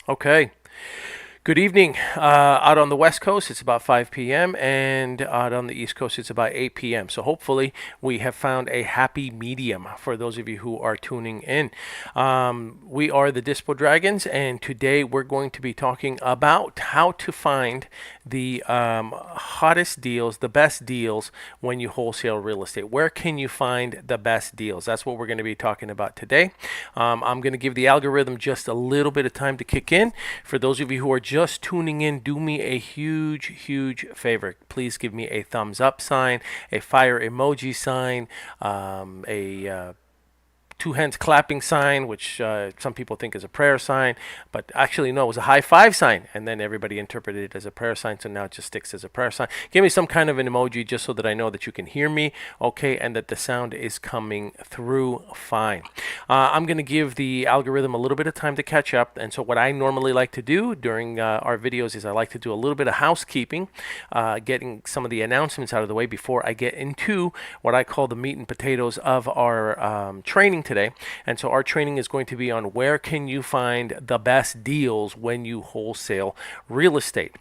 Okay. Good evening. Out on the West Coast, it's about 5 p.m., and out on the East Coast, it's about 8 p.m. So hopefully, we have found a happy medium for those of you who are tuning in. We are the Dispo Dragons, and today we're going to be talking about how to find the hottest deals, the best deals when you wholesale real estate. Where can you find the best deals? That's what we're going to be talking about today. I'm going to give the algorithm just a little bit of time to kick in. For those of you who are just tuning in, do me a huge favor. Please give me a thumbs up sign, a fire emoji sign, a two hands clapping sign, which some people think is a prayer sign, but actually no, it was a high five sign, and then everybody interpreted it as a prayer sign, so now it just sticks as a prayer sign. Give me some kind of an emoji just so that I know that you can hear me, okay, and that the sound is coming through fine. I'm going to give the algorithm a little bit of time to catch up, and so what I normally like to do during our videos is I like to do a little bit of housekeeping, getting some of the announcements out of the way before I get into what I call the meat and potatoes of our training today. And so our training is going to be on where can you find the best deals when you wholesale real estate.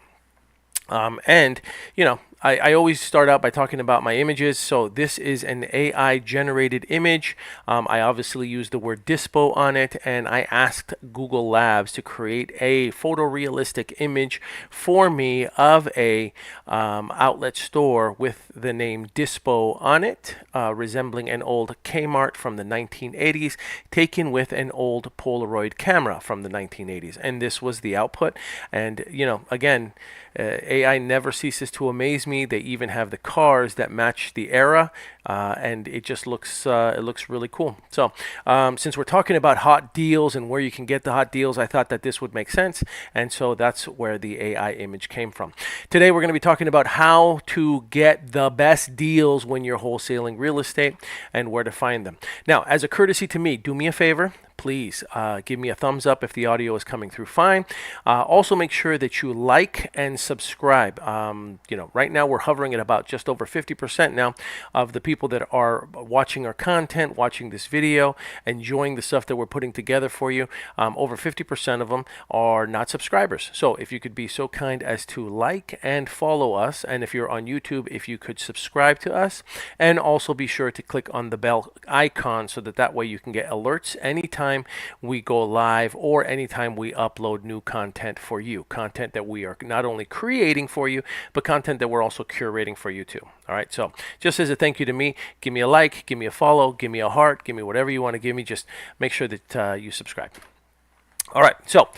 And, you know, I always start out by talking about my images. So this is an AI generated image. I obviously used the word dispo on it, and I asked Google Labs to create a photorealistic image for me of a outlet store with the name Dispo on it, resembling an old Kmart from the 1980s, taken with an old Polaroid camera from the 1980s. And this was the output. And, you know, again, AI never ceases to amaze me. They even have the cars that match the era, and it just looks really cool. So since we're talking about hot deals and where you can get the hot deals, I thought that this would make sense, and so that's where the AI image came from. Today we're going to be talking about how to get the best deals when you're wholesaling real estate and where to find them. Now, as a courtesy to me, do me a favor. Please give me a thumbs up if the audio is coming through fine. Also, make sure that you like and subscribe. You know, right now we're hovering at about just over 50% now of the people that are watching our content, watching this video, enjoying the stuff that we're putting together for you. Over 50% of them are not subscribers. So if you could be so kind as to like and follow us, and if you're on YouTube, if you could subscribe to us, and also be sure to click on the bell icon so that way you can get alerts anytime we go live or anytime we upload new content for you, content that we are not only creating for you, but content that we're also curating for you too. All right, so just as a thank you to me, give me a like, give me a follow, give me a heart, give me whatever you want to give me. Just make sure that you subscribe. All right, so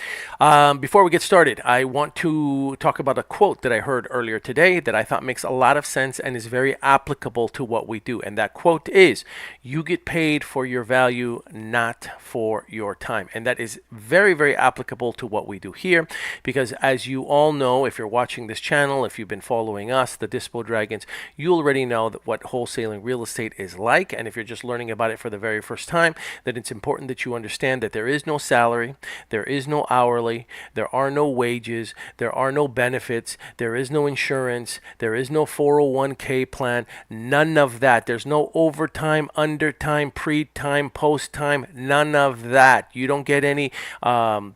before we get started, I want to talk about a quote that I heard earlier today that I thought makes a lot of sense and is very applicable to what we do. And that quote is, "You get paid for your value, not for your time." And that is very applicable to what we do here, because as you all know, if you're watching this channel, if you've been following us, the Dispo Dragons, you already know that what wholesaling real estate is like. And if you're just learning about it for the very first time, that it's important that you understand that there is no salary, there is no hourly, there are no wages, there are no benefits, there is no insurance, there is no 401k plan, none of that. There's no overtime, undertime, pre-time, post-time, none of that. You don't get any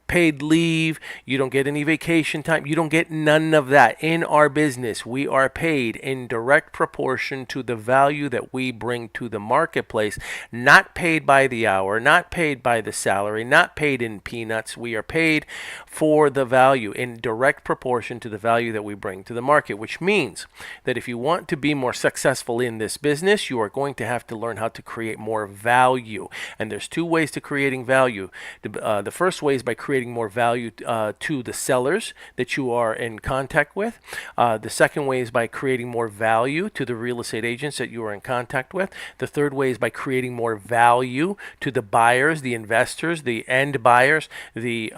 paid leave, you don't get any vacation time, you don't get none of that. In our business, we are paid in direct proportion to the value that we bring to the marketplace, not paid by the hour, not paid by the salary, not paid in peanuts. We are paid for the value in direct proportion to the value that we bring to the market, which means that if you want to be more successful in this business, you are going to have to learn how to create more value. And there's two ways to creating value. The first way is by creating more value to the sellers that you are in contact with. The second way is by creating more value to the real estate agents that you are in contact with. The third way is by creating more value to the buyers, the investors, the end buyers, the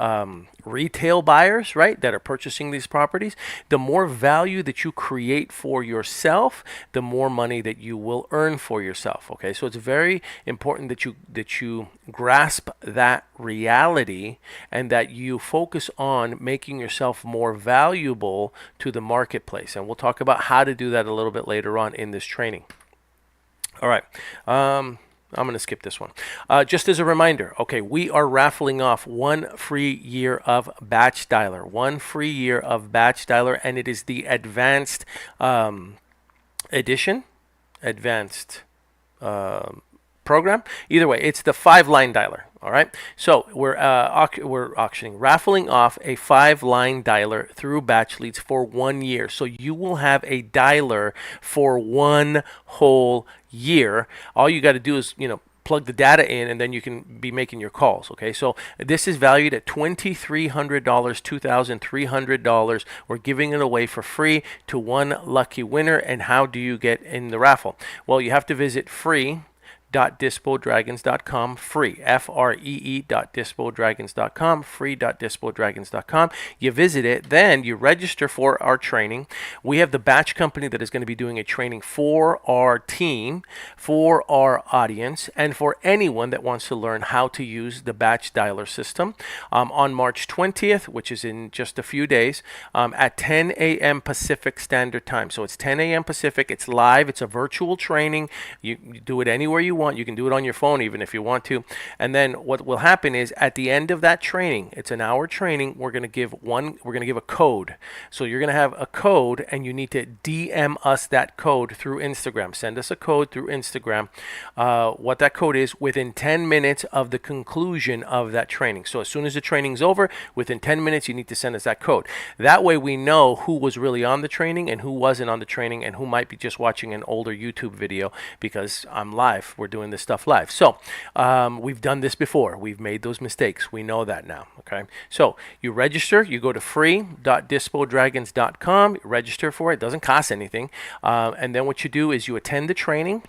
retail buyers, right, that are purchasing these properties. The more value that you create for yourself, the more money that you will earn for yourself. Okay, so it's very important that you grasp that reality and that you focus on making yourself more valuable to the marketplace. And we'll talk about how to do that a little bit later on in this training. All right. I'm going to skip this one. Just as a reminder, okay, we are raffling off 1 free year of Batch Dialer. 1 free year of Batch Dialer, and it is the advanced edition, advanced program. Either way, it's the 5-line dialer. All right. So we're raffling off a 5-line dialer through Batch Leads for 1 year. So you will have a dialer for 1 whole year. All you got to do is, plug the data in, and then you can be making your calls. Okay, so this is valued at $2,300, $2,300. We're giving it away for free to 1 lucky winner. And how do you get in the raffle? Well, you have to visit free.dispodragons.com, free, free.dispodragons.com, free.dispodragons.com. You visit it, then you register for our training. We have the batch company that is going to be doing a training for our team, for our audience, and for anyone that wants to learn how to use the batch dialer system on March 20th, which is in just a few days, at 10 a.m. Pacific Standard Time. So it's 10 a.m. Pacific. It's live. It's a virtual training. You do it anywhere you want. You can do it on your phone even if you want to. And then what will happen is at the end of that training, it's an hour training, we're going to give a code. So you're going to have a code, and you need to DM us that code through Instagram. Send us a code through Instagram. What that code is within 10 minutes of the conclusion of that training. So as soon as the training's over, within 10 minutes, you need to send us that code. That way we know who was really on the training and who wasn't on the training, and who might be just watching an older YouTube video, because I'm live. We're doing this stuff live. So we've done this before. We've made those mistakes. We know that now. Okay. So you register. You go to free.dispodragons.com. Register for it. It doesn't cost anything. And then what you do is you attend the training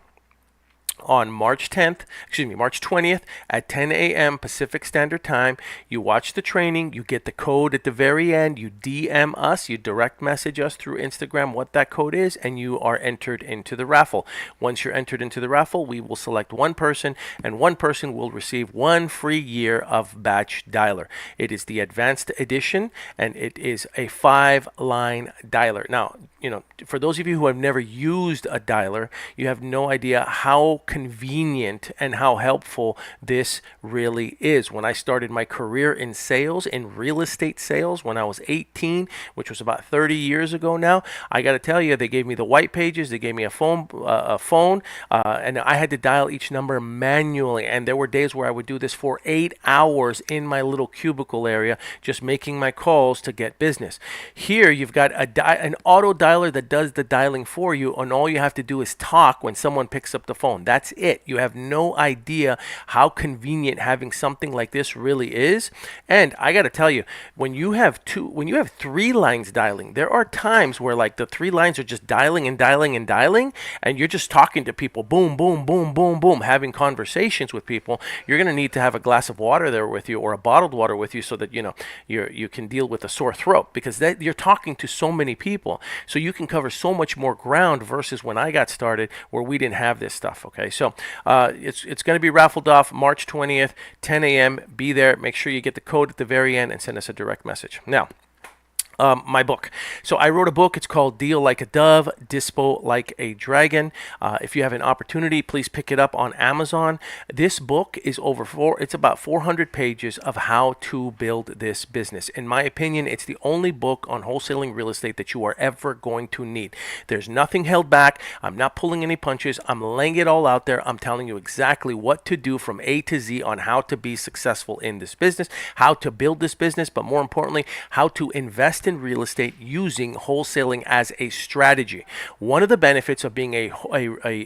on March 20th at 10 a.m. Pacific Standard Time. You watch the training, you get the code at the very end, you DM us, you direct message us through Instagram what that code is, and you are entered into the raffle. Once you're entered into the raffle, we will select one person, and one person will receive 1 free year of Batch Dialer. It is the advanced edition, and it is a 5-line dialer. Now, for those of you who have never used a dialer, you have no idea how convenient and how helpful this really is. When I started my career in sales, in real estate sales, when I was 18, which was about 30 years ago now, I got to tell you, they gave me the white pages, they gave me a phone, and I had to dial each number manually. And there were days where I would do this for 8 hours in my little cubicle area, just making my calls to get business. Here, you've got an auto dialer that does the dialing for you, and all you have to do is talk when someone picks up the phone. That's it. You have no idea how convenient having something like this really is. And I got to tell you, when you have 3 lines dialing, there are times where like the 3 lines are just dialing and dialing and dialing, and you're just talking to people, boom, boom, boom, boom, boom, having conversations with people. You're going to need to have a glass of water there with you, or a bottled water with you, so that you can deal with a sore throat, because you're talking to so many people. So you can cover so much more ground versus when I got started, where we didn't have this stuff. Okay, so it's going to be raffled off March 20th, 10 a.m. Be there. Make sure you get the code at the very end and send us a direct message. Now, my book. So I wrote a book. It's called Deal Like a Dove, Dispo Like a Dragon. If you have an opportunity, please pick it up on Amazon. This book is it's about 400 pages of how to build this business. In my opinion, it's the only book on wholesaling real estate that you are ever going to need. There's nothing held back. I'm not pulling any punches. I'm laying it all out there. I'm telling you exactly what to do from A to Z on how to be successful in this business, how to build this business, but more importantly, how to invest in real estate using wholesaling as a strategy. One of the benefits of being a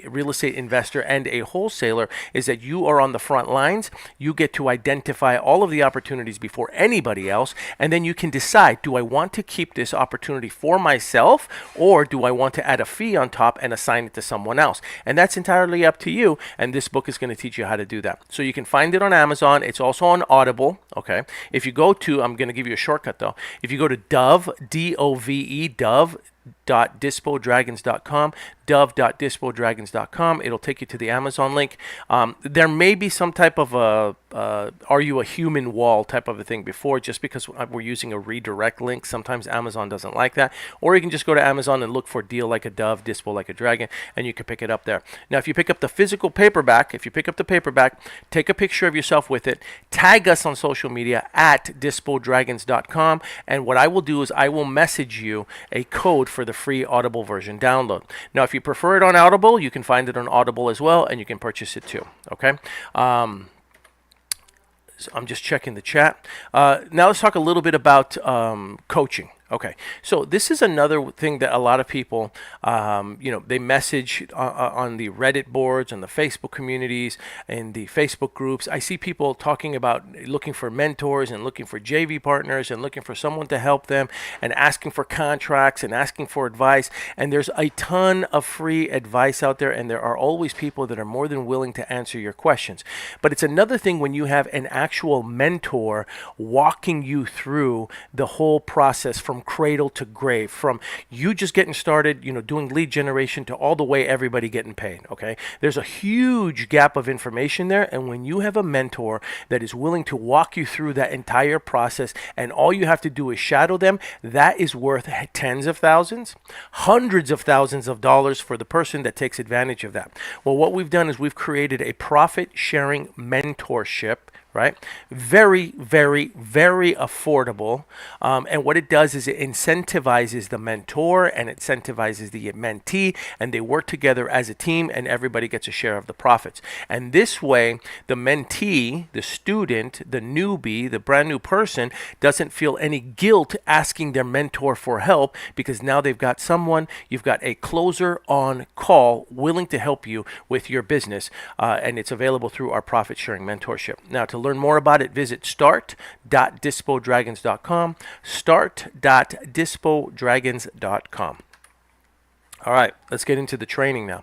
real estate investor and a wholesaler is that you are on the front lines. You get to identify all of the opportunities before anybody else, and then you can decide, do I want to keep this opportunity for myself, or do I want to add a fee on top and assign it to someone else? And that's entirely up to you, and this book is going to teach you how to do that. So you can find it on Amazon. It's also on Audible. Okay, if you go to, I'm going to give you a shortcut though. If you go to Dove, D-O-V-E, Dove, dove.dispodragons.com, dove.dispodragons.com. It'll take you to the Amazon link. There may be some type of a are you a human wall type of a thing before, just because we're using a redirect link. Sometimes Amazon doesn't like that. Or you can just go to Amazon and look for Deal Like a Dove, Dispo Like a Dragon, and you can pick it up there. Now, if you pick up the physical paperback, take a picture of yourself with it, tag us on social media at dispodragons.com, and what I will do is I will message you a code for the free Audible version download. Now, if you prefer it on Audible, you can find it on Audible as well, and you can purchase it too. Okay. So I'm just checking the chat. Now let's talk a little bit about coaching. Okay, so this is another thing that a lot of people, they message on the Reddit boards, on the Facebook communities, and the Facebook groups. I see people talking about looking for mentors and looking for JV partners and looking for someone to help them and asking for contracts and asking for advice. And there's a ton of free advice out there, and there are always people that are more than willing to answer your questions. But it's another thing when you have an actual mentor walking you through the whole process from cradle to grave, from you just getting started, doing lead generation to all the way everybody getting paid. Okay, there's a huge gap of information there, and when you have a mentor that is willing to walk you through that entire process, and all you have to do is shadow them, that is worth tens of thousands, hundreds of thousands of dollars for the person that takes advantage of that. Well, what we've done is we've created a profit sharing mentorship, right? Very, very, very affordable. And what it does is it incentivizes the mentor and it incentivizes the mentee, and they work together as a team, and everybody gets a share of the profits. And this way, the mentee, the student, the newbie, the brand new person doesn't feel any guilt asking their mentor for help, because now they've got someone, you've got a closer on call willing to help you with your business. And it's available through our profit sharing mentorship. Now, to learn more about it, visit start.dispodragons.com, start.dispodragons.com. All right, let's get into the training now.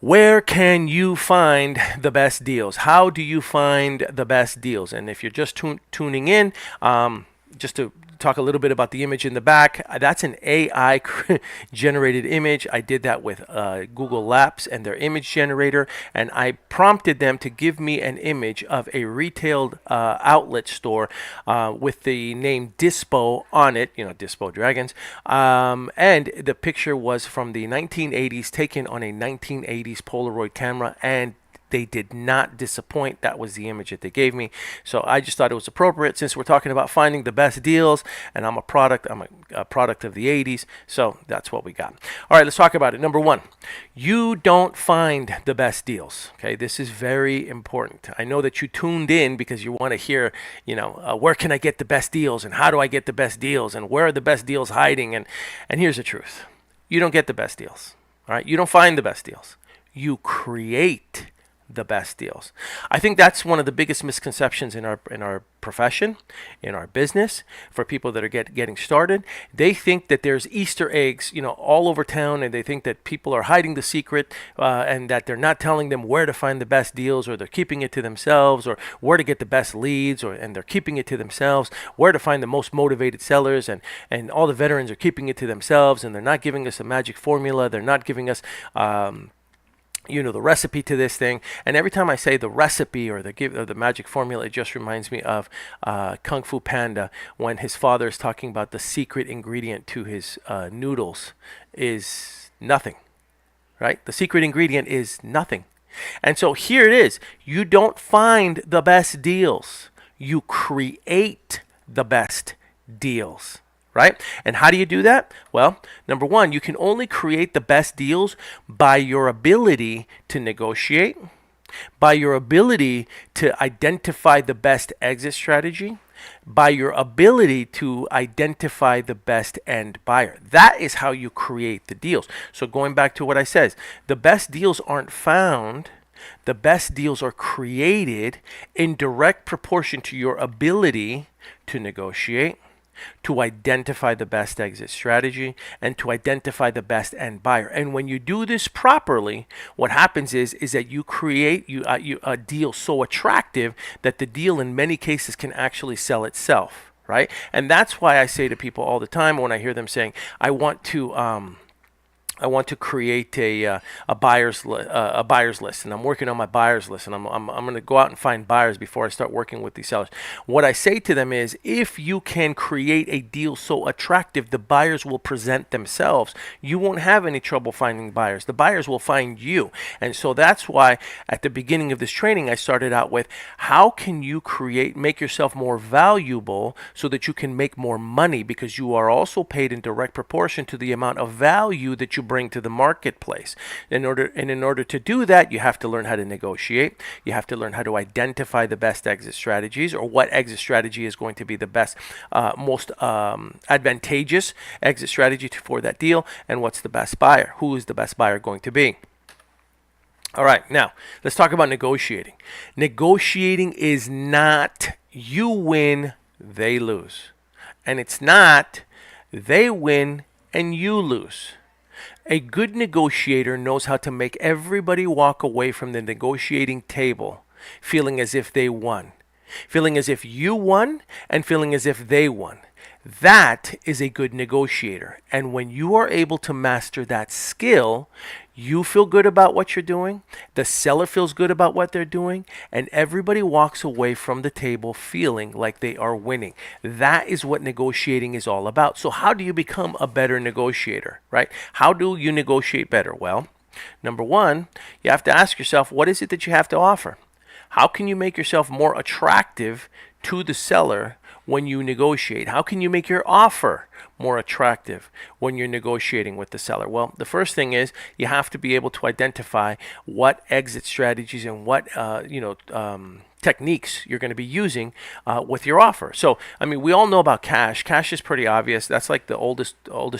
Where can you find the best deals? How do you find the best deals? And if you're just tuning in, just to talk a little bit about the image in the back, that's an AI generated image. I did that with Google Labs and their image generator, and I prompted them to give me an image of a retail outlet store with the name Dispo on it, Dispo Dragons, and the picture was from the 1980s, taken on a 1980s Polaroid camera, and they did not disappoint. That was the image that they gave me. So I just thought it was appropriate, since we're talking about finding the best deals, and I'm a product of the 80s. So that's what we got. All right, let's talk about it. Number one, you don't find the best deals. Okay, this is very important. I know that you tuned in because you want to hear, where can I get the best deals, and how do I get the best deals, and where are the best deals hiding? And here's the truth. You don't get the best deals. All right, you don't find the best deals. You create the best deals. I think that's one of the biggest misconceptions in our profession, in our business, for people that are getting started. They think that there's Easter eggs, all over town, and they think that people are hiding the secret, and that they're not telling them where to find the best deals, or they're keeping it to themselves, or where to get the best leads, and they're keeping it to themselves, where to find the most motivated sellers, and all the veterans are keeping it to themselves, and they're not giving us a magic formula. They're not giving us the recipe to this thing. And every time I say the recipe or the magic formula, it just reminds me of Kung Fu Panda, when his father is talking about the secret ingredient to his noodles is nothing, right? The secret ingredient is nothing. And so here it is. You don't find the best deals. You create the best deals. Right? And how do you do that? Well, number one, you can only create the best deals by your ability to negotiate, by your ability to identify the best exit strategy, by your ability to identify the best end buyer. That is how you create the deals. So going back to what I said, the best deals aren't found. The best deals are created in direct proportion to your ability to negotiate, to identify the best exit strategy, and to identify the best end buyer. And when you do this properly, what happens is that you create a deal so attractive that the deal in many cases can actually sell itself. right? And that's why I say to people all the time when I hear them saying, I want to create a buyer's list, and I'm working on my buyer's list, and I'm going to go out and find buyers before I start working with these sellers. What I say to them is, if you can create a deal so attractive, the buyers will present themselves. You won't have any trouble finding buyers. The buyers will find you. And so that's why at the beginning of this training, I started out with, how can you make yourself more valuable so that you can make more money, because you are also paid in direct proportion to the amount of value that you bring to the marketplace. In order to do that, you have to learn how to negotiate. You have to learn how to identify the best exit strategies, or what exit strategy is going to be the best, most advantageous exit strategy for that deal, and what's the best buyer. Who is the best buyer going to be? All right, now let's talk about negotiating. Negotiating is not you win, they lose. And it's not they win and you lose. A good negotiator knows how to make everybody walk away from the negotiating table feeling as if they won, feeling as if you won, and feeling as if they won. That is a good negotiator. And when you are able to master that skill, you feel good about what you're doing, the seller feels good about what they're doing, and everybody walks away from the table feeling like they are winning. That is what negotiating is all about. So how do you become a better negotiator, right? How do you negotiate better? Well, number one, you have to ask yourself, what is it that you have to offer? How can you make yourself more attractive to the seller when you negotiate? How can you make your offer more attractive when you're negotiating with the seller? Well, the first thing is you have to be able to identify what exit strategies and what techniques you're going to be using with your offer. So, I mean, we all know about cash. Cash is pretty obvious. That's like the oldest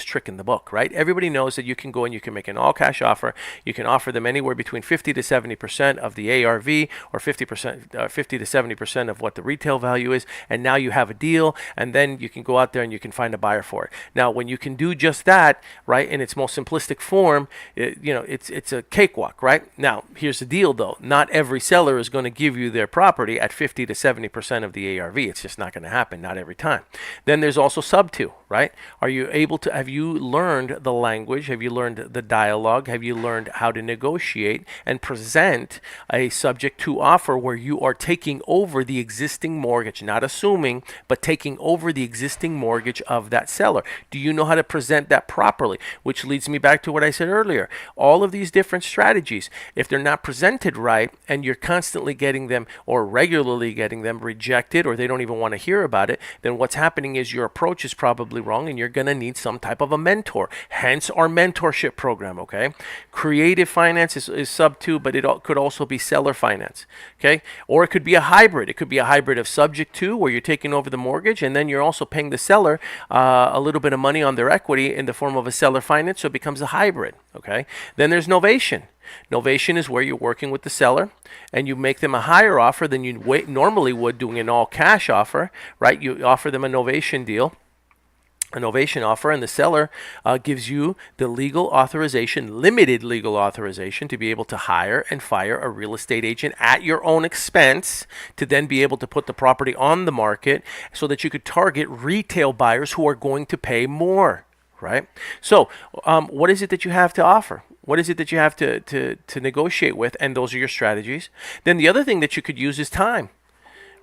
trick in the book, right? Everybody knows that you can go and you can make an all-cash offer. You can offer them anywhere between 50 to 70% of the ARV, or 50 to 70% of what the retail value is, and now you have a deal, and then you can go out there and you can find a buyer for it. Now, when you can do just that, right, in its most simplistic form, it's a cakewalk, right? Now, here's the deal, though. Not every seller is going to give you their property at 50 to 70% of the ARV. It's just not going to happen, not every time. Then there's also sub 2, right? Have you learned the language? Have you learned the dialogue? Have you learned how to negotiate and present a subject to offer where you are taking over the existing mortgage, not assuming, but taking over the existing mortgage of that seller? Do you know how to present that properly? Which leads me back to what I said earlier. All of these different strategies, if they're not presented right and you're constantly getting them, or regularly getting them rejected, or they don't even want to hear about it, then what's happening is your approach is probably wrong, and you're going to need some type of a mentor. Hence our mentorship program, okay? Creative finance is sub 2, but it could also be seller finance, okay? Or it could be a hybrid. It could be a hybrid of subject to, where you're taking over the mortgage, and then you're also paying the seller a little bit of money on their equity in the form of a seller finance, so it becomes a hybrid, okay? Then there's novation. Novation is where you're working with the seller and you make them a higher offer than you normally would doing an all cash offer, right? You offer them a novation deal, a novation offer, and the seller gives you the legal authorization, limited legal authorization, to be able to hire and fire a real estate agent at your own expense, to then be able to put the property on the market so that you could target retail buyers who are going to pay more, right? So what is it that you have to offer? What is it that you have to negotiate with? And those are your strategies. Then the other thing that you could use is time.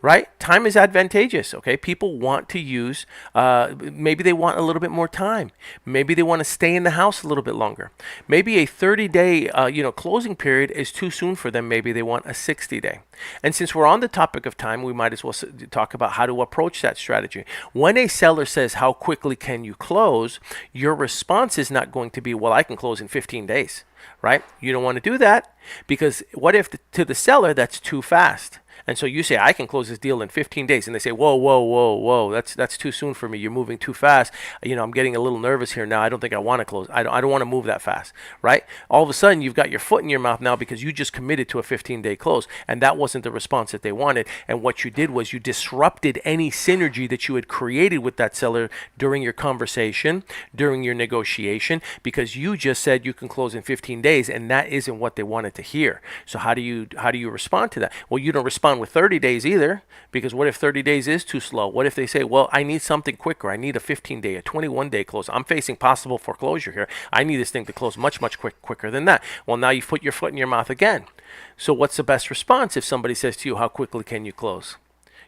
Right? Time is advantageous, okay? People want to use, maybe they want a little bit more time. Maybe they want to stay in the house a little bit longer. Maybe a 30-day, closing period is too soon for them. Maybe they want a 60-day. And since we're on the topic of time, we might as well talk about how to approach that strategy. When a seller says, how quickly can you close? Your response is not going to be, well, I can close in 15 days, right? You don't want to do that, because what if to the seller, that's too fast? And so you say, I can close this deal in 15 days. And they say, whoa, that's too soon for me. You're moving too fast. I'm getting a little nervous here now. I don't think I want to close. I don't want to move that fast, right? All of a sudden, you've got your foot in your mouth now because you just committed to a 15-day close. And that wasn't the response that they wanted. And what you did was you disrupted any synergy that you had created with that seller during your conversation, during your negotiation, because you just said you can close in 15 days. And that isn't what they wanted to hear. So how do you respond to that? Well, you don't respond on with 30 days either, because what if 30 days is too slow? What if they say, well, I need something quicker. I need a 15-day, a 21-day close. I'm facing possible foreclosure here. I need this thing to close much, much quicker than that. Well, now you've put your foot in your mouth again. So what's the best response if somebody says to you, how quickly can you close?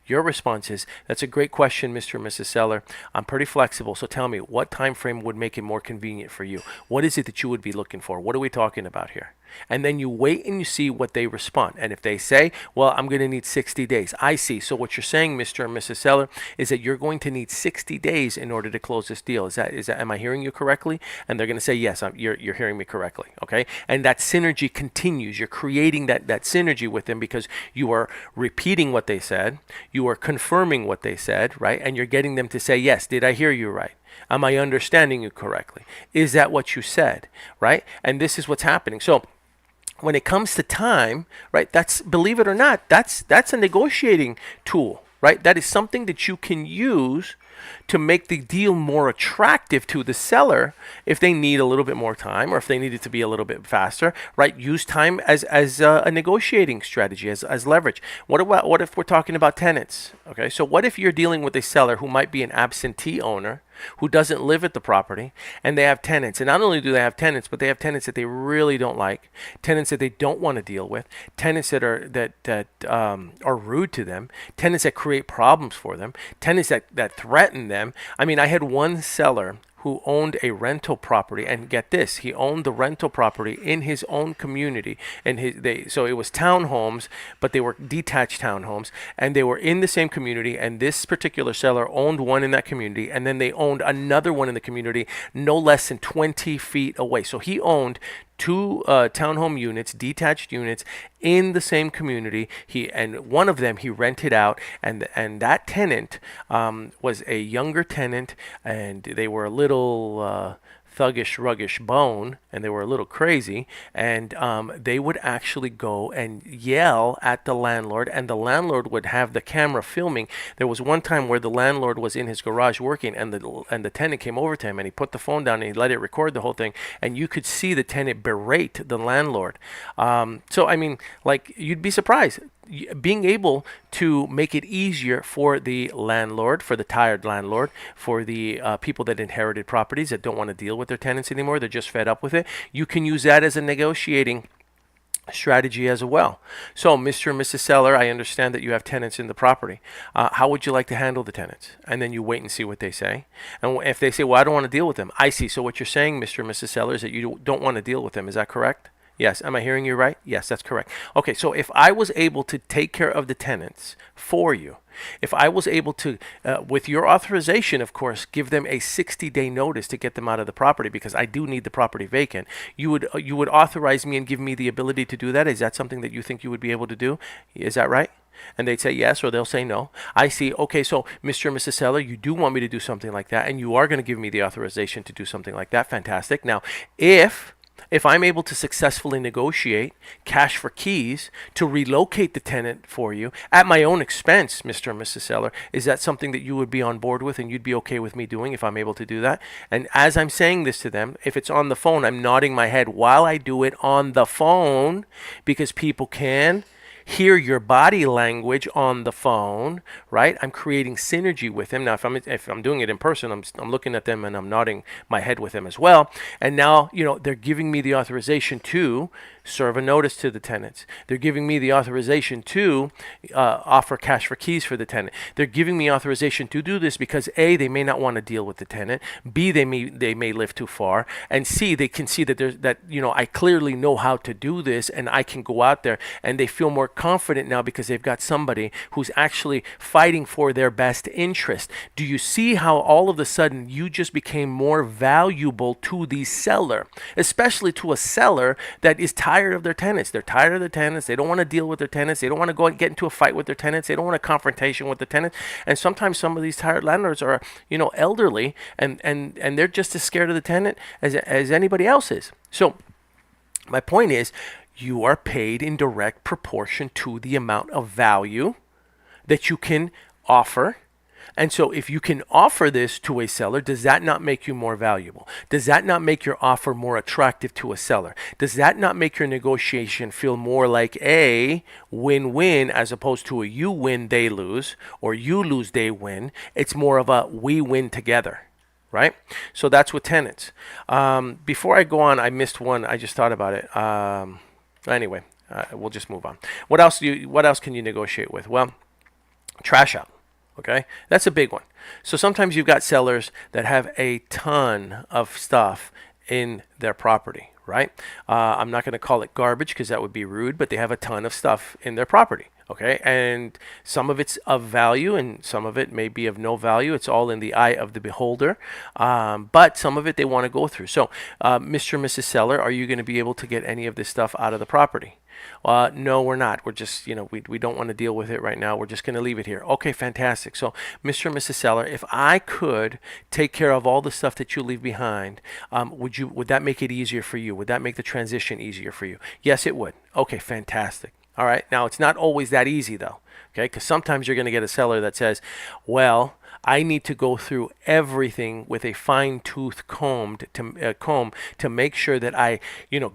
Your response is, that's a great question, Mr. and Mrs. Seller. I'm pretty flexible, so tell me, what time frame would make it more convenient for you? What is it that you would be looking for? What are we talking about here? And then you wait and you see what they respond. And if they say, well, I'm going to need 60 days. I see. So what you're saying, Mr. and Mrs. Seller, is that you're going to need 60 days in order to close this deal. Is that am I hearing you correctly? And they're going to say, yes, you're hearing me correctly. Okay. And that synergy continues. You're creating that synergy with them because you are repeating what they said. You are confirming what they said, right? And you're getting them to say, yes, did I hear you right? Am I understanding you correctly? Is that what you said, right? And this is what's happening. So when it comes to time, right, that's, believe it or not, that's a negotiating tool, right? That is something that you can use to make the deal more attractive to the seller if they need a little bit more time or if they need it to be a little bit faster, right? Use time as a negotiating strategy, as leverage. What if we're talking about tenants? Okay, so what if you're dealing with a seller who might be an absentee owner who doesn't live at the property, and they have tenants, and not only do they have tenants, but they have tenants that they really don't like, tenants that they don't want to deal with, tenants that are rude to them, tenants that create problems for them, tenants that threaten them. I mean, I had one seller who owned a rental property, and get this, he owned the rental property in his own community, and so it was townhomes, but they were detached townhomes, and they were in the same community, and this particular seller owned one in that community, and then they owned another one in the community no less than 20 feet away. So he owned two townhome units, detached units in the same community. And one of them he rented out, and that tenant was a younger tenant, and they were a little thuggish, ruggish bone, and they were a little crazy, and they would actually go and yell at the landlord, and the landlord would have the camera filming. There was one time where the landlord was in his garage working, and the tenant came over to him, and he put the phone down and he let it record the whole thing, and you could see the tenant berate the landlord. So I mean, like, you'd be surprised. Being able to make it easier for the landlord, for the tired landlord, for the people that inherited properties that don't want to deal with their tenants anymore, they're just fed up with it. You can use that as a negotiating strategy as well. So, Mr. and Mrs. Seller, I understand that you have tenants in the property. How would you like to handle the tenants? And then you wait and see what they say. And if they say, well, I don't want to deal with them. I see. So what you're saying, Mr. and Mrs. Seller, is that you don't want to deal with them. Is that correct? Yes. Am I hearing you right? Yes, that's correct. Okay, so if I was able to take care of the tenants for you, if I was able to, with your authorization, of course, give them a 60-day notice to get them out of the property, because I do need the property vacant, you would authorize me and give me the ability to do that? Is that something that you think you would be able to do? Is that right? And they'd say yes, or they'll say no. I see. Okay, so Mr. and Mrs. Seller, you do want me to do something like that, and you are going to give me the authorization to do something like that. Fantastic. Now, if I'm able to successfully negotiate cash for keys to relocate the tenant for you at my own expense, Mr. and Mrs. Seller, is that something that you would be on board with and you'd be okay with me doing if I'm able to do that? And as I'm saying this to them, if it's on the phone, I'm nodding my head while I do it on the phone, because people can hear your body language on the phone, right? I'm creating synergy with them. Now, if I'm doing it in person, I'm looking at them and I'm nodding my head with them as well. And now, they're giving me the authorization to serve a notice to the tenants. They're giving me the authorization to offer cash for keys for the tenant. They're giving me authorization to do this because A, they may not want to deal with the tenant. B, they may live too far. And C, they can see that I clearly know how to do this, and I can go out there, and they feel more confident now because they've got somebody who's actually fighting for their best interest. Do you see how all of a sudden you just became more valuable to the seller, especially to a seller that is tired of their tenants? They're tired of their tenants. They don't want to deal with their tenants. They don't want to go and get into a fight with their tenants. They don't want a confrontation with the tenants. And sometimes some of these tired landlords are, elderly, and they're just as scared of the tenant as anybody else is. So my point is, you are paid in direct proportion to the amount of value that you can offer And so if you can offer this to a seller, does that not make you more valuable? Does that not make your offer more attractive to a seller? Does that not make your negotiation feel more like a win-win as opposed to a you win, they lose, or you lose, they win? It's more of a we win together, right? So that's with tenants. Before I go on, I missed one. I just thought about it. Anyway, we'll just move on. What else can you negotiate with? Well, trash out. Okay, that's a big one. So sometimes you've got sellers that have a ton of stuff in their property, right? I'm not going to call it garbage because that would be rude, but they have a ton of stuff in their property. Okay, and some of it's of value and some of it may be of no value. It's all in the eye of the beholder, but some of it they want to go through. So, Mr. and Mrs. Seller, are you going to be able to get any of this stuff out of the property? No, we're not. We're just, we don't want to deal with it right now. We're just going to leave it here. Okay, fantastic. So, Mr. and Mrs. Seller, if I could take care of all the stuff that you leave behind, would that make it easier for you? Would that make the transition easier for you? Yes, it would. Okay, fantastic. All right. Now, it's not always that easy, though, okay? Because sometimes you're going to get a seller that says, well, I need to go through everything with a fine-tooth comb to make sure that I,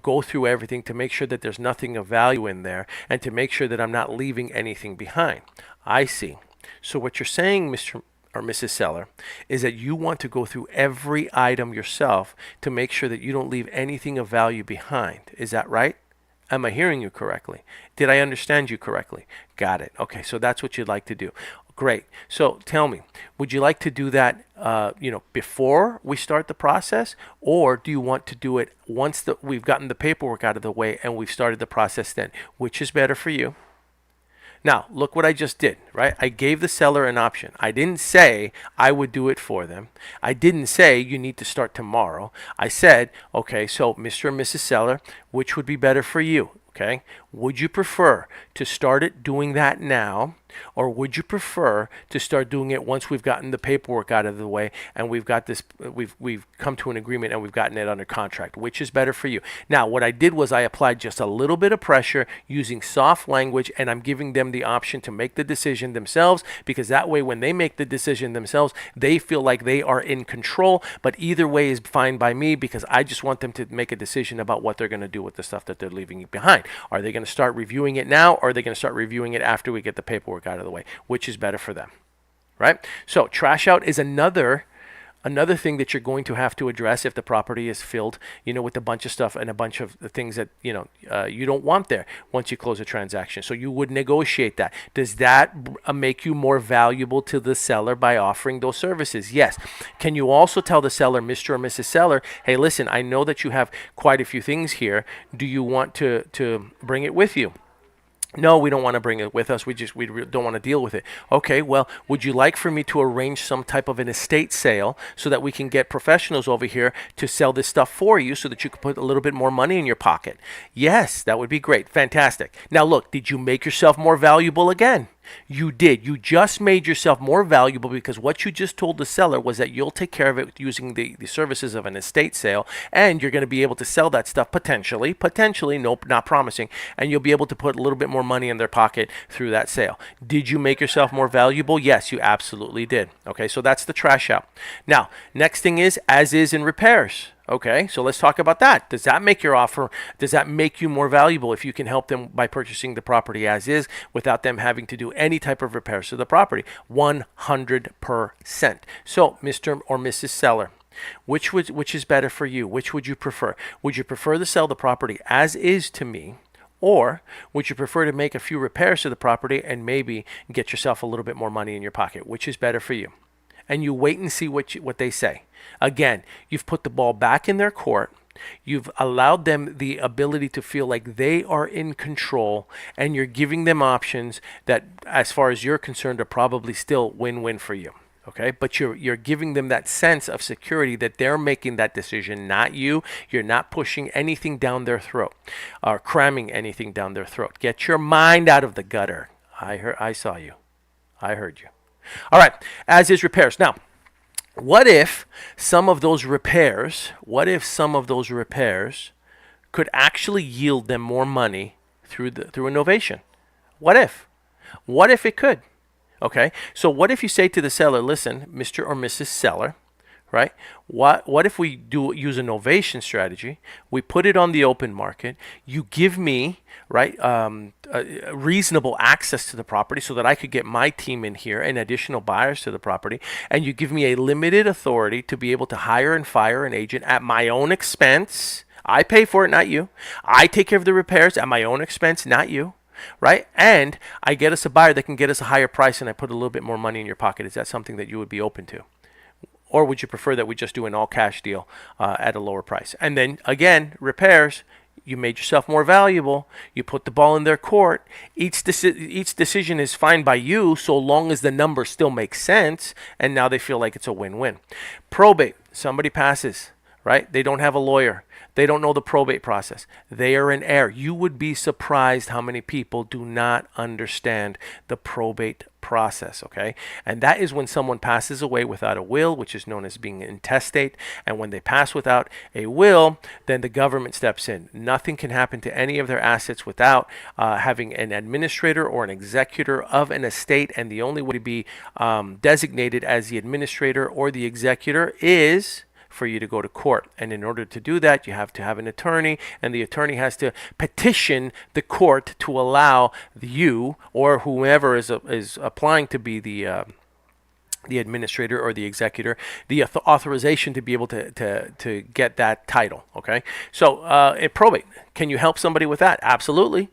go through everything to make sure that there's nothing of value in there and to make sure that I'm not leaving anything behind. I see. So what you're saying, Mr. or Mrs. Seller, is that you want to go through every item yourself to make sure that you don't leave anything of value behind. Is that right? Am I hearing you correctly? Did I understand you correctly? Got it. Okay, so that's what you'd like to do. Great. So tell me, would you like to do that, before we start the process, or do you want to do it once we've gotten the paperwork out of the way and we've started the process then? Which is better for you? Now, look what I just did, right? I gave the seller an option. I didn't say I would do it for them. I didn't say you need to start tomorrow. I said, okay, so Mr. and Mrs. Seller, which would be better for you? Okay, would you prefer to start it doing that now, or would you prefer to start doing it once we've gotten the paperwork out of the way and we've got this, we've come to an agreement and we've gotten it under contract? Which is better for you? Now, what I did was I applied just a little bit of pressure using soft language, and I'm giving them the option to make the decision themselves, because that way when they make the decision themselves, they feel like they are in control. But either way is fine by me, because I just want them to make a decision about what they're going to do with the stuff that they're leaving behind. Are they going to start reviewing it now, or are they going to start reviewing it after we get the paperwork out of the way? Which is better for them, right? So trash out is another thing that you're going to have to address if the property is filled, with a bunch of stuff and a bunch of things that, you don't want there once you close a transaction. So you would negotiate that. Does that make you more valuable to the seller by offering those services? Yes. Can you also tell the seller, Mr. or Mrs. Seller, hey, listen, I know that you have quite a few things here. Do you want to bring it with you? No, we don't want to bring it with us. We don't want to deal with it. Okay, well, would you like for me to arrange some type of an estate sale so that we can get professionals over here to sell this stuff for you so that you can put a little bit more money in your pocket? Yes, that would be great. Fantastic. Now, look, did you make yourself more valuable again? You did. You just made yourself more valuable, because what you just told the seller was that you'll take care of it using the services of an estate sale, and you're going to be able to sell that stuff potentially, nope, not promising, and you'll be able to put a little bit more money in their pocket through that sale. Did you make yourself more valuable? Yes, you absolutely did. Okay, so that's the trash out. Now, next thing is as is in repairs. Okay, so let's talk about that. Does that make you more valuable if you can help them by purchasing the property as is without them having to do any type of repairs to the property? 100%. So, Mr. or Mrs. Seller, which is better for you? Which would you prefer? Would you prefer to sell the property as is to me, or would you prefer to make a few repairs to the property and maybe get yourself a little bit more money in your pocket? Which is better for you? And you wait and see what they say. Again, you've put the ball back in their court. You've allowed them the ability to feel like they are in control, and you're giving them options that, as far as you're concerned, are probably still win-win for you. Okay, but you're giving them that sense of security that they're making that decision, not you. You're not pushing anything down their throat or cramming anything down their throat. Get your mind out of the gutter. I saw you. I heard you. All right, as is repairs. Now, what if some of those repairs could actually yield them more money through innovation? What if it could? Okay. So what if you say to the seller, listen, Mr. or Mrs. Seller, right? What if we use a novation strategy? We put it on the open market. You give me, right, a reasonable access to the property so that I could get my team in here and additional buyers to the property. And you give me a limited authority to be able to hire and fire an agent at my own expense. I pay for it, not you. I take care of the repairs at my own expense, not you. Right? And I get us a buyer that can get us a higher price, and I put a little bit more money in your pocket. Is that something that you would be open to? Or would you prefer that we just do an all cash deal at a lower price? And then again, repairs, you made yourself more valuable. You put the ball in their court. Each decision is fine by you so long as the number still makes sense. And now they feel like it's a win-win. Probate, somebody passes, right? They don't have a lawyer. They don't know the probate process. They are in error. You would be surprised how many people do not understand the probate process, okay? And that is when someone passes away without a will, which is known as being intestate. And when they pass without a will, then the government steps in. Nothing can happen to any of their assets without having an administrator or an executor of an estate. And the only way to be designated as the administrator or the executor is for you to go to court. And in order to do that, you have to have an attorney, and the attorney has to petition the court to allow you or whoever is applying to be the administrator or the executor, the authorization to be able to get that title. Okay, so in probate, can you help somebody with that? Absolutely.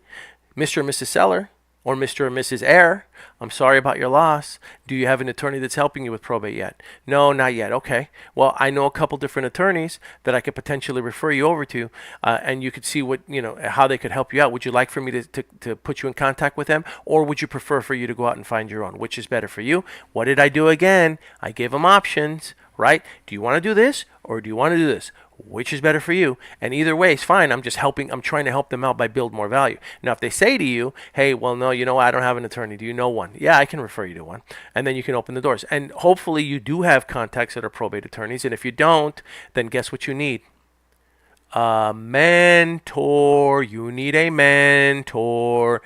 Mr. and Mrs. Seller, or Mr. or Mrs. Heir, I'm sorry about your loss. Do you have an attorney that's helping you with probate yet? No, not yet. Okay. Well, I know a couple different attorneys that I could potentially refer you over to, and you could see what, how they could help you out. Would you like for me to put you in contact with them, or would you prefer for you to go out and find your own? Which is better for you? What did I do again? I gave them options, right? Do you want to do this, or do you want to do this? Which is better for you? And either way is fine. I'm trying to help them out by build more value. Now, if they say to you, hey, well, no, I don't have an attorney. Do you know one? Yeah, I can refer you to one. And then you can open the doors. And hopefully you do have contacts that are probate attorneys. And if you don't, then guess what you need? A mentor. You need a mentor.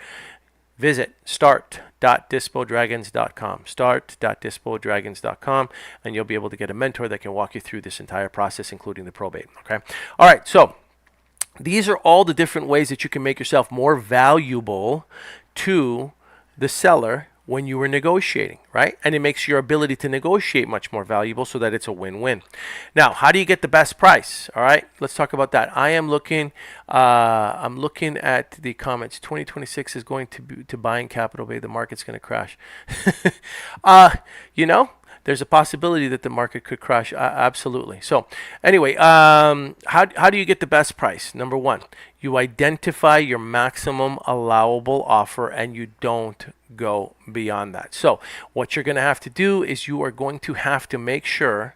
Visit start.dispodragons.com. Start.dispodragons.com, and you'll be able to get a mentor that can walk you through this entire process, including the probate. Okay. All right. So these are all the different ways that you can make yourself more valuable to the seller when you were negotiating, right? And it makes your ability to negotiate much more valuable so that it's a win-win. Now, how do you get the best price? All right, let's talk about that. I'm looking at the comments. 2026 is going to buying Capital Bay. The market's going to crash. There's a possibility that the market could crash. Absolutely. So anyway, how do you get the best price? Number one, you identify your maximum allowable offer and you don't go beyond that. So what you're going to have to do is you are going to have to make sure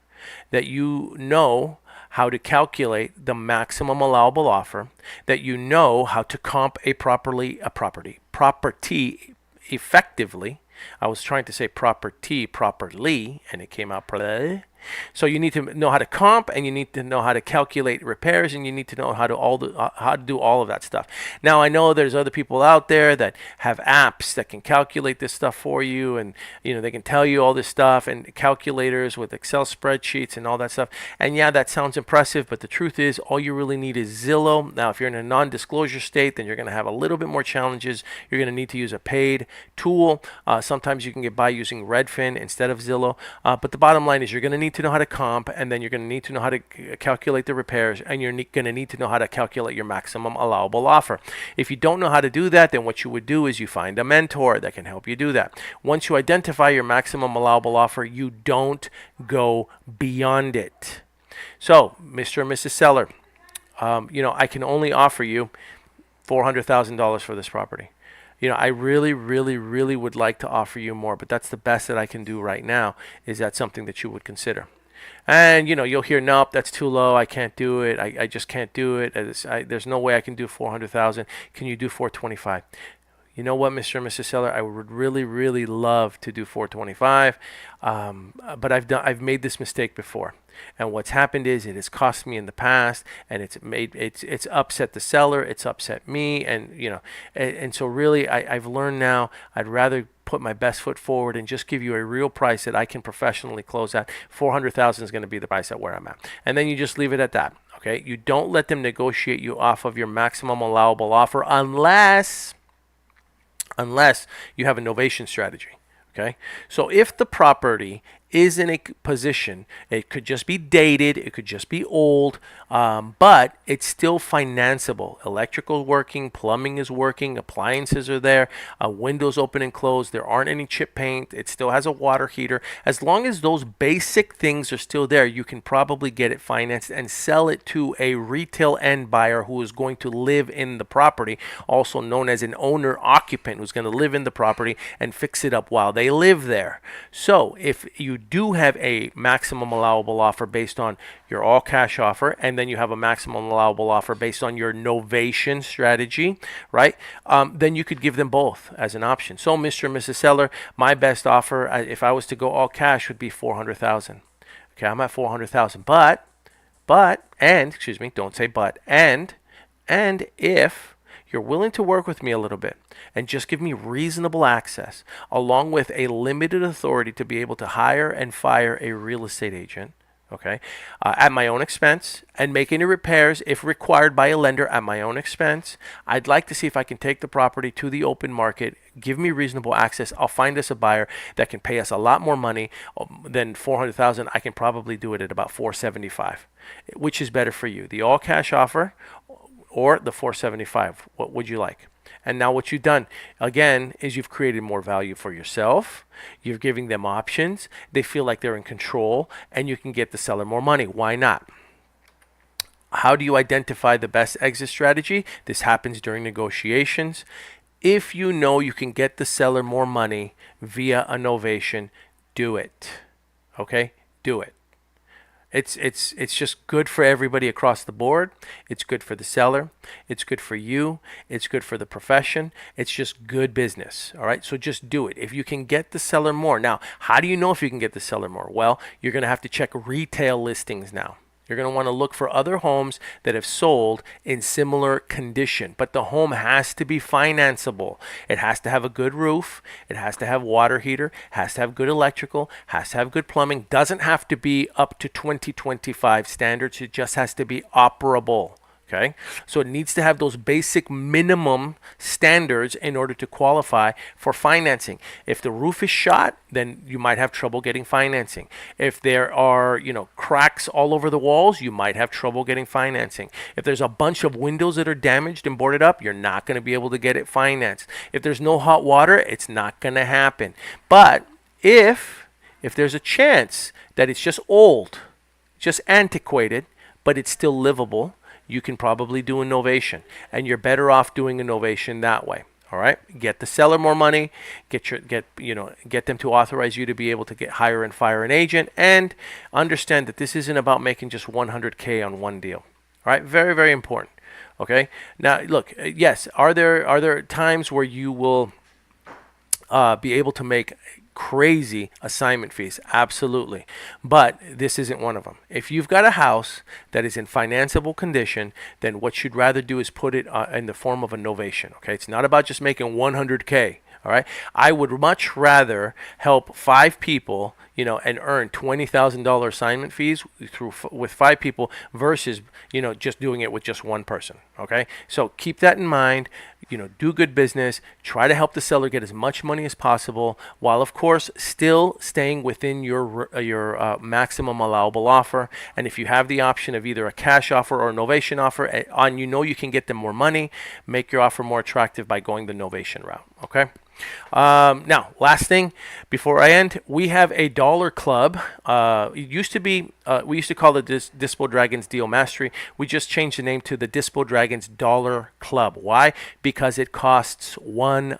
that you know how to calculate the maximum allowable offer, that you know how to comp a property effectively. I was trying to say properly, and it came out properly. So you need to know how to comp, and you need to know how to calculate repairs, and you need to know how to do all of that stuff. Now, I know there's other people out there that have apps that can calculate this stuff for you, and they can tell you all this stuff, and calculators with Excel spreadsheets and all that stuff. And yeah, that sounds impressive, but the truth is all you really need is Zillow. Now, if you're in a non-disclosure state, then you're going to have a little bit more challenges. You're going to need to use a paid tool. Sometimes you can get by using Redfin instead of Zillow. But the bottom line is you're going to need to know how to comp, and then you're going to need to know how to calculate the repairs, and you're going to need to know how to calculate your maximum allowable offer. If you don't know how to do that, then what you would do is you find a mentor that can help you do that. Once you identify your maximum allowable offer, you don't go beyond it. So, Mr. and Mrs. Seller, I can only offer you $400,000 for this property. I really, really, really would like to offer you more, but that's the best that I can do right now. Is that something that you would consider? And, you'll hear, nope, that's too low. I can't do it. I just can't do it. There's no way I can do 400,000. Can you do 425? you know what, Mr. and Mrs. Seller, I would really, really love to do 425, but I've made this mistake before. And what's happened is it has cost me in the past, and it's upset the seller, it's upset me, and and so really I've learned now I'd rather put my best foot forward and just give you a real price that I can professionally close at. 400,000 is going to be the price at where I'm at, and then you just leave it at that. Okay, you don't let them negotiate you off of your maximum allowable offer unless you have a novation strategy. Okay, so if the property is in a position, it could just be dated, it could just be old, but it's still financeable. Electrical working, plumbing is working, appliances are there, windows open and closed, there aren't any chip paint, it still has a water heater. As long as those basic things are still there, you can probably get it financed and sell it to a retail end buyer who is going to live in the property, also known as an owner occupant who's going to live in the property and fix it up while they live there. So if you do have a maximum allowable offer based on your all cash offer, and then you have a maximum allowable offer based on your novation strategy, right? Then you could give them both as an option. So Mr. and Mrs. Seller, my best offer, if I was to go all cash, would be 400,000. Okay, I'm at 400,000, and excuse me, don't say but, and if you're willing to work with me a little bit and just give me reasonable access, along with a limited authority to be able to hire and fire a real estate agent, okay, at my own expense, and make any repairs if required by a lender at my own expense. I'd like to see if I can take the property to the open market, give me reasonable access. I'll find us a buyer that can pay us a lot more money than 400,000. I can probably do it at about 475. Which is better for you, the all cash offer or the 475? What would you like? And now what you've done, again, is you've created more value for yourself. You're giving them options. They feel like they're in control, and you can get the seller more money. Why not? How do you identify the best exit strategy? This happens during negotiations. If you know you can get the seller more money via a novation, do it. Okay? Do it. It's just good for everybody across the board. It's good for the seller. It's good for you. It's good for the profession. It's just good business. All right. So just do it. If you can get the seller more. Now, how do you know if you can get the seller more? Well, you're going to have to check retail listings now. You're going to want to look for other homes that have sold in similar condition, but the home has to be financeable. It has to have a good roof. It has to have water heater, has to have good electrical, has to have good plumbing. Doesn't have to be up to 2025 standards. It just has to be operable. Okay, so it needs to have those basic minimum standards in order to qualify for financing. If the roof is shot, then you might have trouble getting financing. If there are, cracks all over the walls, you might have trouble getting financing. If there's a bunch of windows that are damaged and boarded up, you're not going to be able to get it financed. If there's no hot water, it's not going to happen. But if there's a chance that it's just old, just antiquated, but it's still livable, you can probably do a novation, and you're better off doing a novation that way. All right, get the seller more money, get them to authorize you to be able to hire and fire an agent, and understand that this isn't about making just 100K on one deal. All right, very, very important. Okay, now look, yes, are there times where you will be able to make crazy assignment fees? Absolutely. But this isn't one of them. If you've got a house that is in financeable condition, then what you'd rather do is put it in the form of a novation. Okay, it's not about just making 100K. All right, I would much rather help 5 people, and earn $20,000 assignment fees with 5 people versus, just doing it with just one person. Okay, so keep that in mind. Do good business. Try to help the seller get as much money as possible, while of course still staying within your maximum allowable offer. And if you have the option of either a cash offer or a novation offer, and you can get them more money, make your offer more attractive by going the novation route. Okay. Now, last thing before I end, we have a dollar club. It used to be we used to call it Dispo Dragons Deal Mastery. We just changed the name to the Dispo Dragons Dollar Club. Why? Because it costs $1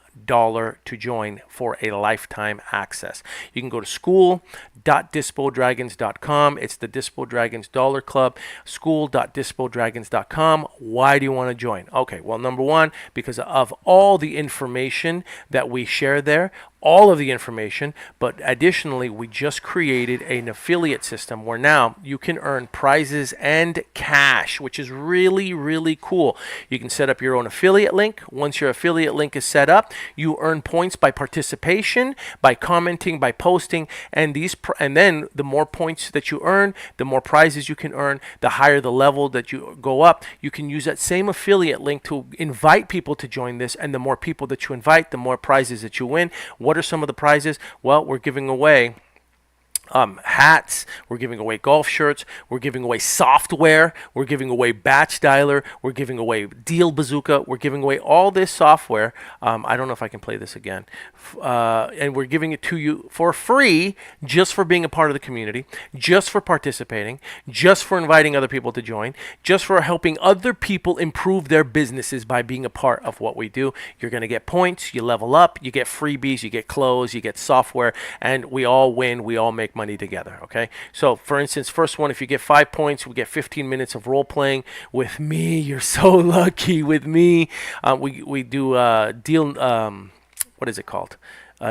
to join for a lifetime access. You can go to school.dispodragons.com. It's the Dispo Dragons Dollar Club, school.dispodragons.com. Why do you want to join? Okay, well, number one, because of all the information that we share there, all of the information, but additionally, we just created an affiliate system where now you can earn prizes and cash, which is really, really cool. You can set up your own affiliate link. Once your affiliate link is set up, you earn points by participation, by commenting, by posting, and then the more points that you earn, the more prizes you can earn, the higher the level that you go up. You can use that same affiliate link to invite people to join this, and the more people that you invite, the more prizes that you win. What are some of the prizes? Well, we're giving away hats, we're giving away golf shirts, we're giving away software, we're giving away batch dialer, we're giving away deal bazooka, we're giving away all this software. I don't know if I can play this again. And we're giving it to you for free, just for being a part of the community, just for participating, just for inviting other people to join, just for helping other people improve their businesses by being a part of what we do. You're going to get points, you level up, you get freebies, you get clothes, you get software, and we all win, we all make money together. Okay, so for instance, first one, if you get 5 points, we get 15 minutes of role playing with me. You're so lucky with me. We do deal, what is it called,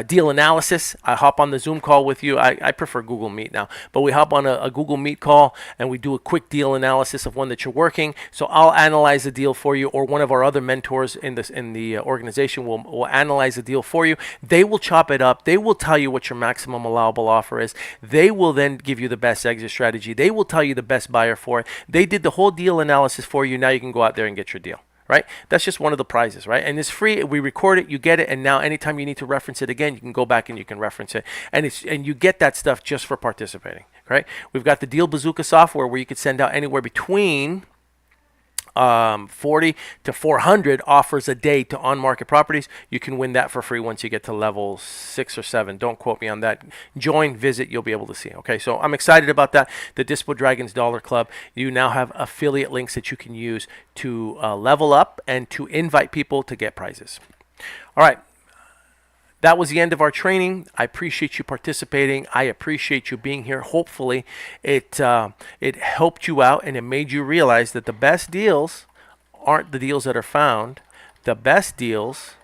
deal analysis. I hop on the Zoom call with you. I prefer Google Meet now, but we hop on a Google Meet call and we do a quick deal analysis of one that you're working. So I'll analyze the deal for you, or one of our other mentors in the organization will analyze the deal for you. They will chop it up. They will tell you what your maximum allowable offer is. They will then give you the best exit strategy. They will tell you the best buyer for it. They did the whole deal analysis for you. Now you can go out there and get your deal. Right? That's just one of the prizes, right? And it's free. We record it, you get it, and now anytime you need to reference it again, you can go back and you can reference it. And you get that stuff just for participating, right? We've got the Deal Bazooka software where you could send out anywhere between 40 to 400 offers a day to on-market properties. You can win that for free once you get to level 6 or 7. Don't quote me on that. Join, visit, you'll be able to see. Okay, so I'm excited about that. The Dispo Dragons Dollar Club. You now have affiliate links that you can use to level up and to invite people to get prizes. All right. That was the end of our training. I appreciate you participating. I appreciate you being here. Hopefully, it helped you out and it made you realize that the best deals aren't the deals that are found. The best deals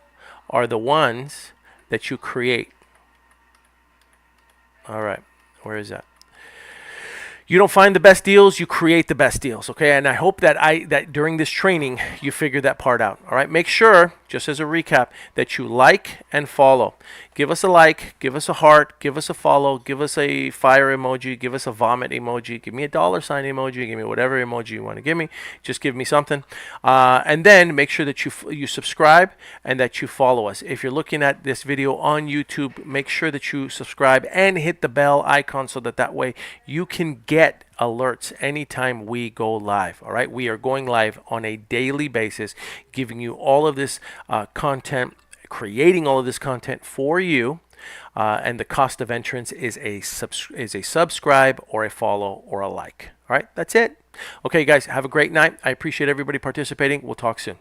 are the ones that you create. All right, where is that? You don't find the best deals, you create the best deals, okay? And I hope that during this training, you figure that part out, all right? Make sure, just as a recap, that you like and follow. Give us a like, give us a heart, give us a follow, give us a fire emoji, give us a vomit emoji, give me a dollar sign emoji, give me whatever emoji you want to give me. Just give me something. And then make sure that you subscribe and that you follow us. If you're looking at this video on YouTube, make sure that you subscribe and hit the bell icon so that way you can get alerts anytime we go live. All right, we are going live on a daily basis, giving you all of this content, creating all of this content for you, and the cost of entrance is a subscribe or a follow or a like. All right, that's it. Okay, guys, have a great night. I appreciate everybody participating. We'll talk soon.